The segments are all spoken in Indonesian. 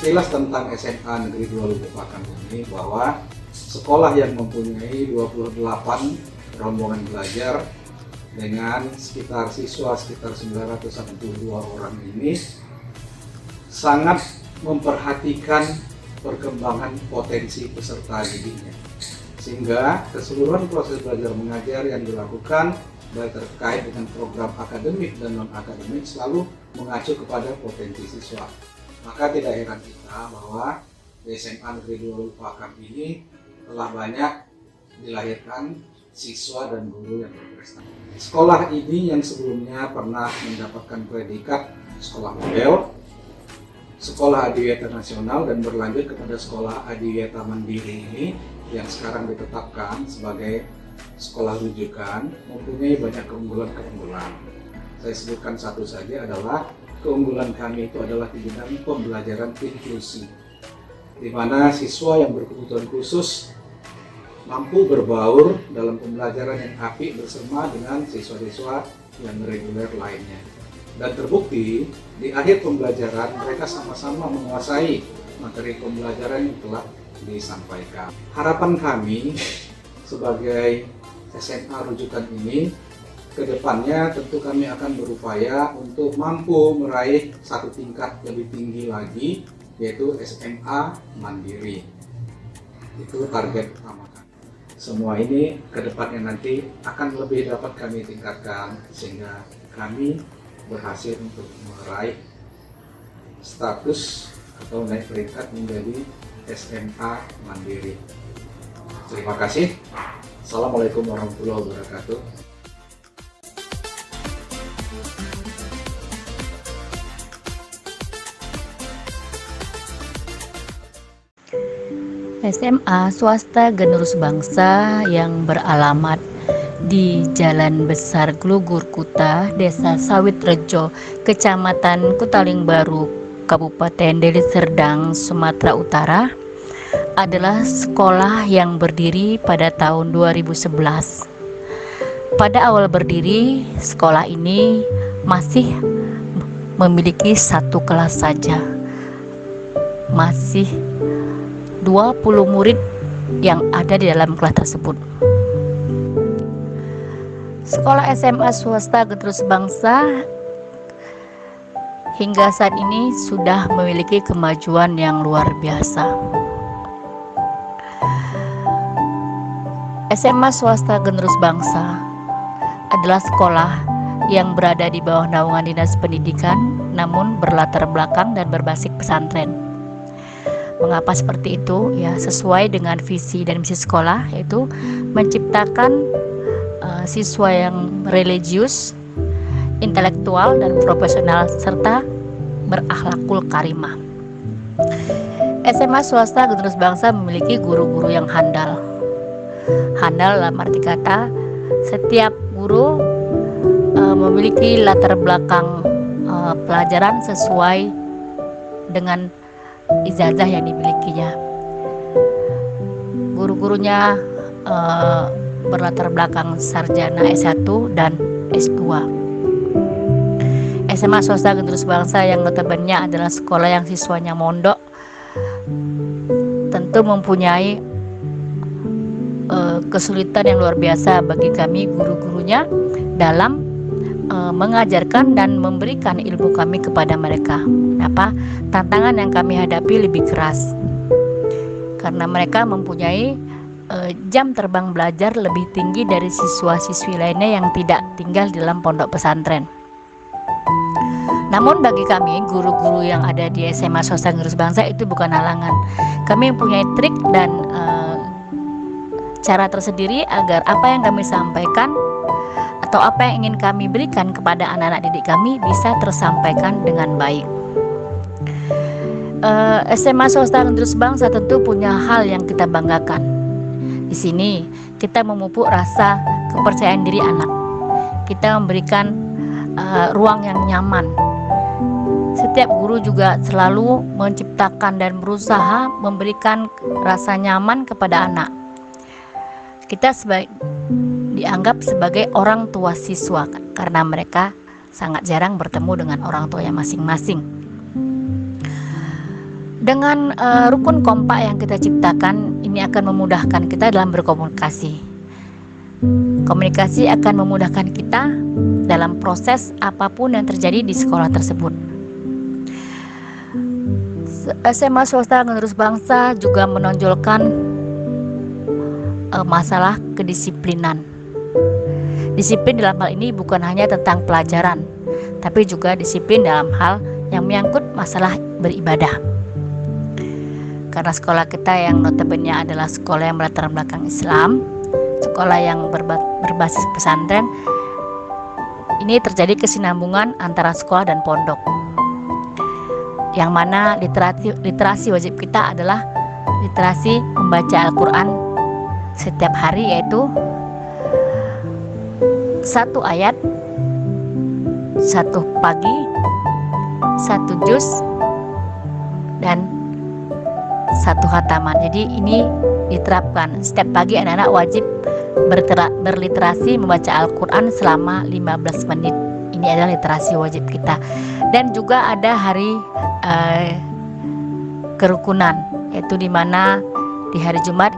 Sekilas tentang SMA Negeri 2 Lubuk Pakam ini, bahwa sekolah yang mempunyai 28 rombongan belajar dengan sekitar siswa sekitar 982 orang ini sangat memperhatikan perkembangan potensi peserta didiknya, sehingga keseluruhan proses belajar mengajar yang dilakukan baik terkait dengan program akademik dan non-akademik selalu mengacu kepada potensi siswa. Maka tidak heran kita bahwa di SMA Negeri 2 Lubuk Pakam ini telah banyak dilahirkan siswa dan guru yang berprestasi. Sekolah ini yang sebelumnya pernah mendapatkan predikat sekolah model, sekolah adiwiyata nasional, dan berlanjut kepada sekolah adiwiyata mandiri ini yang sekarang ditetapkan sebagai sekolah rujukan, mempunyai banyak keunggulan-keunggulan. Saya sebutkan satu saja, adalah keunggulan kami itu adalah di bidang pembelajaran inklusi, di mana siswa yang berkebutuhan khusus mampu berbaur dalam pembelajaran yang apik bersama dengan siswa-siswa yang reguler lainnya. Dan terbukti di akhir pembelajaran mereka sama-sama menguasai materi pembelajaran yang telah disampaikan. Harapan kami sebagai SMA rujukan ini, kedepannya tentu kami akan berupaya untuk mampu meraih satu tingkat lebih tinggi lagi, yaitu SMA Mandiri. Itu target utama kami. Semua ini kedepannya nanti akan lebih dapat kami tingkatkan sehingga kami berhasil untuk meraih status atau naik peringkat menjadi SMA Mandiri. Terima kasih. Assalamualaikum warahmatullahi wabarakatuh. SMA swasta Generus Bangsa yang beralamat di Jalan Besar Glugur Kuta, Desa Sawit Rejo, Kecamatan Kutaling Baru, Kabupaten Deli Serdang, Sumatera Utara, adalah sekolah yang berdiri pada tahun 2011. Pada awal berdiri, sekolah ini masih memiliki satu kelas saja. Masih 20 murid yang ada di dalam kelas tersebut. Sekolah SMA swasta Generus Bangsa hingga saat ini sudah memiliki kemajuan yang luar biasa. SMA swasta Generus Bangsa adalah sekolah yang berada di bawah naungan Dinas Pendidikan, namun berlatar belakang dan berbasis pesantren. Mengapa seperti itu? Ya, sesuai dengan visi dan misi sekolah, yaitu menciptakan siswa yang religius, intelektual, dan profesional, serta berakhlakul karimah. SMA swasta Generus Bangsa memiliki guru-guru yang handal. Handal dalam arti kata, setiap guru memiliki latar belakang pelajaran sesuai dengan ijazah yang dimilikinya. Guru-gurunya berlatar belakang sarjana S1 dan S2. SMA swasta Generus Bangsa yang notabene adalah sekolah yang siswanya mondok tentu mempunyai kesulitan yang luar biasa bagi kami guru-gurunya dalam mengajarkan dan memberikan ilmu kami kepada mereka. Tantangan yang kami hadapi lebih keras karena mereka mempunyai jam terbang belajar lebih tinggi dari siswa-siswi lainnya yang tidak tinggal di dalam pondok pesantren. Namun bagi kami guru-guru yang ada di SMA swasta Generus Bangsa itu bukan halangan. Kami mempunyai trik dan cara tersendiri agar apa yang kami sampaikan atau apa yang ingin kami berikan kepada anak-anak didik kami bisa tersampaikan dengan baik. SMA swasta Generus Bangsa tentu punya hal yang kita banggakan. Di sini kita memupuk rasa kepercayaan diri anak. Kita memberikan ruang yang nyaman. Setiap guru juga selalu menciptakan dan berusaha memberikan rasa nyaman kepada anak. Kita dianggap sebagai orang tua siswa karena mereka sangat jarang bertemu dengan orang tuanya masing-masing. Dengan rukun kompak yang kita ciptakan, ini akan memudahkan kita dalam berkomunikasi. Komunikasi akan memudahkan kita dalam proses apapun yang terjadi di sekolah tersebut. SMA swasta penerus bangsa juga menonjolkan masalah kedisiplinan. Disiplin dalam hal ini bukan hanya tentang pelajaran, tapi juga disiplin dalam hal yang menyangkut masalah beribadah. Karena sekolah kita yang notabene adalah sekolah yang berlatar belakang Islam, sekolah yang berbasis pesantren, ini terjadi kesinambungan antara sekolah dan pondok. Yang mana literasi wajib kita adalah literasi membaca Al-Quran setiap hari, yaitu 1 ayat 1 pagi, 1 juz, dan 1 khataman. Jadi ini diterapkan setiap pagi, anak-anak wajib berliterasi membaca Al-Quran selama 15 menit. Ini adalah literasi wajib kita. Dan juga ada hari kerukunan, yaitu dimana di hari Jumat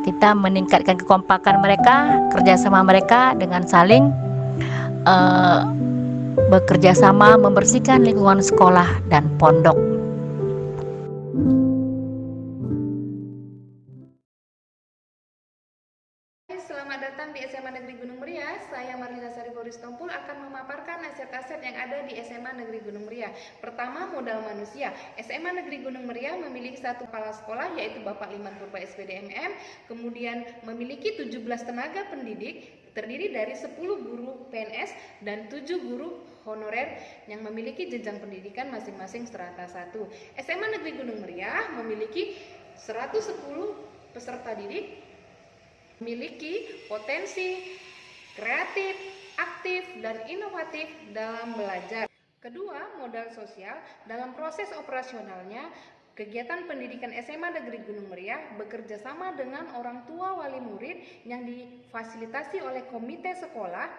kita meningkatkan kekompakan mereka, kerjasama mereka dengan saling bekerja sama membersihkan lingkungan sekolah dan pondok. Selamat datang di SMA Negeri Gunung Meriah. Saya Marlina Sari Boris Tompul akan memaparkan aset-aset yang ada di SMA Negeri Gunung Meriah. Pertama, modal manusia. SMA Negeri Gunung Meriah memiliki 1 kepala sekolah, yaitu Bapak Liman Purba SPD MM, kemudian memiliki 17 tenaga pendidik, terdiri dari 10 guru PNS dan 7 guru honorer yang memiliki jenjang pendidikan masing-masing strata 1. SMA Negeri Gunung Meriah memiliki 110 peserta didik, memiliki potensi kreatif, aktif, dan inovatif dalam belajar. Kedua, modal sosial. Dalam proses operasionalnya, kegiatan pendidikan SMA Negeri Gunung Meriah bekerja sama dengan orang tua wali murid yang difasilitasi oleh komite sekolah.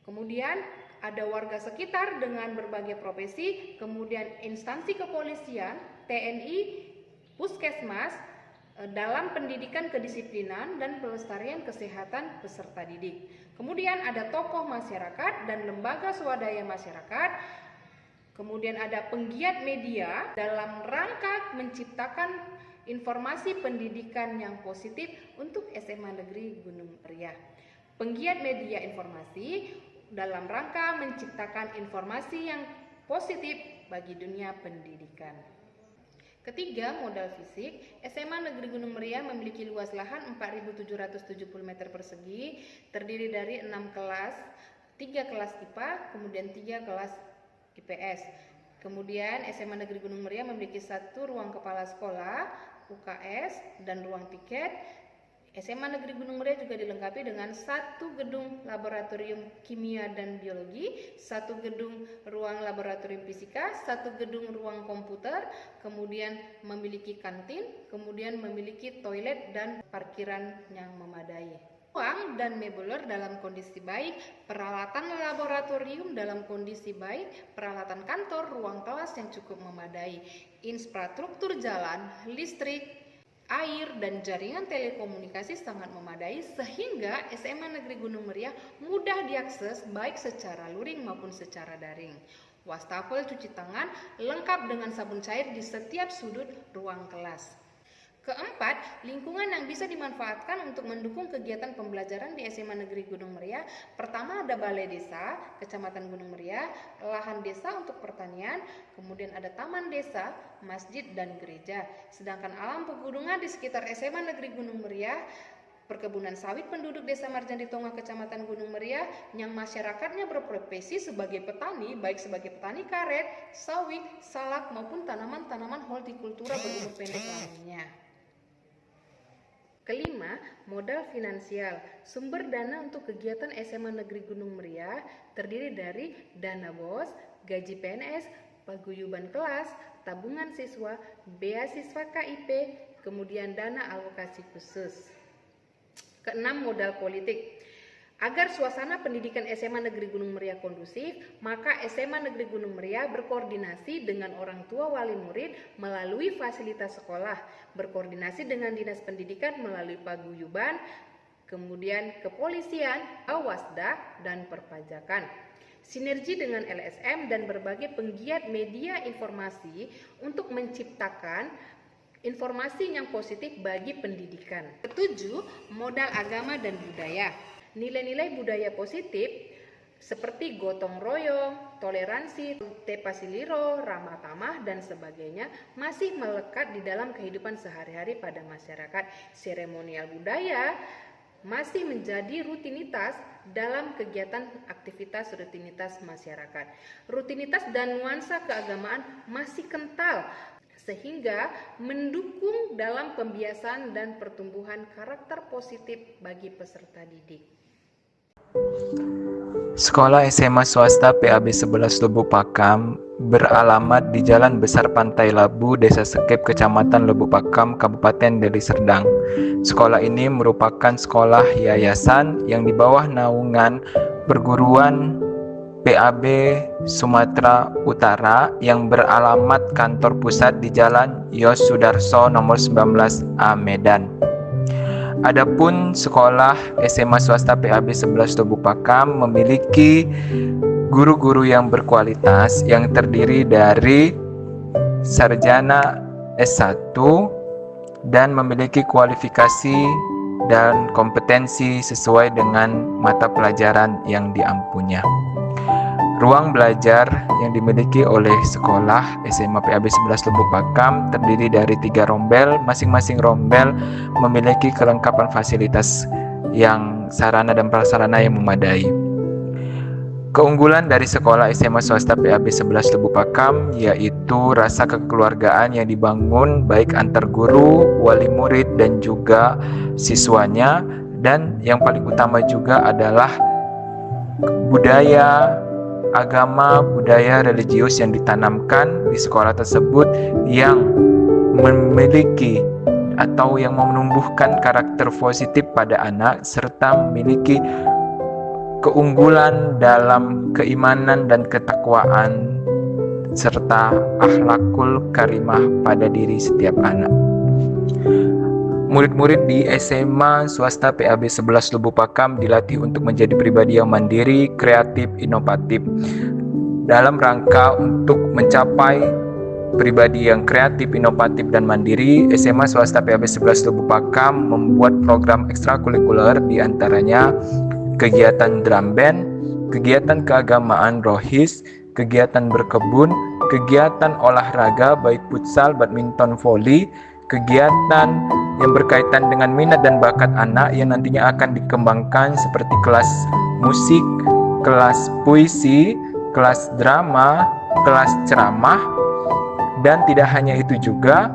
Kemudian ada warga sekitar dengan berbagai profesi, kemudian instansi kepolisian, TNI, Puskesmas, dalam pendidikan kedisiplinan dan pelestarian kesehatan peserta didik. Kemudian ada tokoh masyarakat dan lembaga swadaya masyarakat. Kemudian ada penggiat media dalam rangka menciptakan informasi pendidikan yang positif untuk SMA Negeri Gunung Meriah. Penggiat media informasi dalam rangka menciptakan informasi yang positif bagi dunia pendidikan. Ketiga, modal fisik. SMA Negeri Gunung Meriah memiliki luas lahan 4.770 meter persegi, terdiri dari 6 kelas, 3 kelas IPA, kemudian 3 kelas IPS. Kemudian SMA Negeri Gunung Meriah memiliki 1 ruang kepala sekolah, UKS, dan ruang piket. SMA Negeri Gunung Meriah juga dilengkapi dengan 1 gedung laboratorium kimia dan biologi, 1 gedung ruang laboratorium fisika, 1 gedung ruang komputer, kemudian memiliki kantin, kemudian memiliki toilet dan parkiran yang memadai. Ruang dan mebeler dalam kondisi baik, peralatan laboratorium dalam kondisi baik, peralatan kantor, ruang kelas yang cukup memadai, infrastruktur jalan, listrik, air, dan jaringan telekomunikasi sangat memadai sehingga SMA Negeri Gunung Meriah mudah diakses baik secara luring maupun secara daring. Wastafel cuci tangan lengkap dengan sabun cair di setiap sudut ruang kelas. Keempat, lingkungan yang bisa dimanfaatkan untuk mendukung kegiatan pembelajaran di SMA Negeri Gunung Meriah. Pertama, ada Balai Desa, Kecamatan Gunung Meriah, lahan desa untuk pertanian, kemudian ada taman desa, masjid, dan gereja. Sedangkan alam pegunungan di sekitar SMA Negeri Gunung Meriah, perkebunan sawit penduduk Desa Marjandi Tonga, Kecamatan Gunung Meriah, yang masyarakatnya berprofesi sebagai petani, baik sebagai petani karet, sawit, salak, maupun tanaman-tanaman hortikultura berumur pendek lainnya. Kelima, modal finansial. Sumber dana untuk kegiatan SMA Negeri Gunung Meriah terdiri dari dana BOS, gaji PNS, paguyuban kelas, tabungan siswa, beasiswa KIP, kemudian dana alokasi khusus. Keenam, modal politik. Agar suasana pendidikan SMA Negeri Gunung Muria kondusif, maka SMA Negeri Gunung Muria berkoordinasi dengan orang tua wali murid melalui fasilitas sekolah, berkoordinasi dengan Dinas Pendidikan melalui paguyuban, kemudian kepolisian, Wasda, dan perpajakan. Sinergi dengan LSM dan berbagai penggiat media informasi untuk menciptakan informasi yang positif bagi pendidikan. Ketujuh, modal agama dan budaya. Nilai-nilai budaya positif seperti gotong royong, toleransi, tepasiliro, ramah tamah, dan sebagainya masih melekat di dalam kehidupan sehari-hari pada masyarakat. Seremonial budaya masih menjadi rutinitas dalam kegiatan aktivitas rutinitas masyarakat. Rutinitas dan nuansa keagamaan masih kental sehingga mendukung dalam pembiasaan dan pertumbuhan karakter positif bagi peserta didik. Sekolah SMA swasta PAB 11 Lubuk Pakam beralamat di Jalan Besar Pantai Labu, Desa Sekep, Kecamatan Lubuk Pakam, Kabupaten Deli Serdang. Sekolah ini merupakan sekolah yayasan yang di bawah naungan perguruan PAB Sumatera Utara yang beralamat kantor pusat di Jalan Yos Sudarso nomor 19A Medan. Adapun sekolah SMA swasta PAB 11 Lubuk Pakam memiliki guru-guru yang berkualitas yang terdiri dari sarjana S1 dan memiliki kualifikasi dan kompetensi sesuai dengan mata pelajaran yang diampunya. Ruang belajar yang dimiliki oleh sekolah SMA PAB 11 Lubuk Pakam terdiri dari 3 rombel. Masing-masing rombel memiliki kelengkapan fasilitas yang sarana dan prasarana yang memadai. Keunggulan dari sekolah SMA swasta PAB 11 Lubuk Pakam yaitu rasa kekeluargaan yang dibangun baik antar guru, wali murid, dan juga siswanya. Dan yang paling utama juga adalah budaya agama, budaya religius yang ditanamkan di sekolah tersebut yang memiliki atau yang menumbuhkan karakter positif pada anak serta memiliki keunggulan dalam keimanan dan ketakwaan serta akhlakul karimah pada diri setiap anak. Murid-murid di SMA swasta PAB 11 Lubuk Pakam dilatih untuk menjadi pribadi yang mandiri, kreatif, inovatif. Dalam rangka untuk mencapai pribadi yang kreatif, inovatif, dan mandiri, SMA swasta PAB 11 Lubuk Pakam membuat program ekstrakurikuler diantaranya kegiatan drum band, kegiatan keagamaan rohis, kegiatan berkebun, kegiatan olahraga baik futsal, badminton, voli, kegiatan yang berkaitan dengan minat dan bakat anak yang nantinya akan dikembangkan seperti kelas musik, kelas puisi, kelas drama, kelas ceramah. Dan tidak hanya itu juga,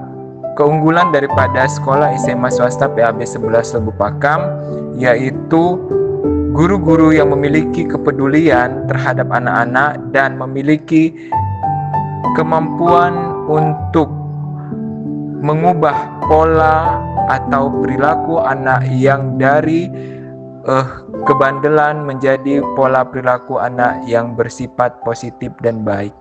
keunggulan daripada sekolah SMA swasta PAB 11 Lubuk Pakam yaitu guru-guru yang memiliki kepedulian terhadap anak-anak dan memiliki kemampuan untuk mengubah pola atau perilaku anak yang dari kebandelan menjadi pola perilaku anak yang bersifat positif dan baik.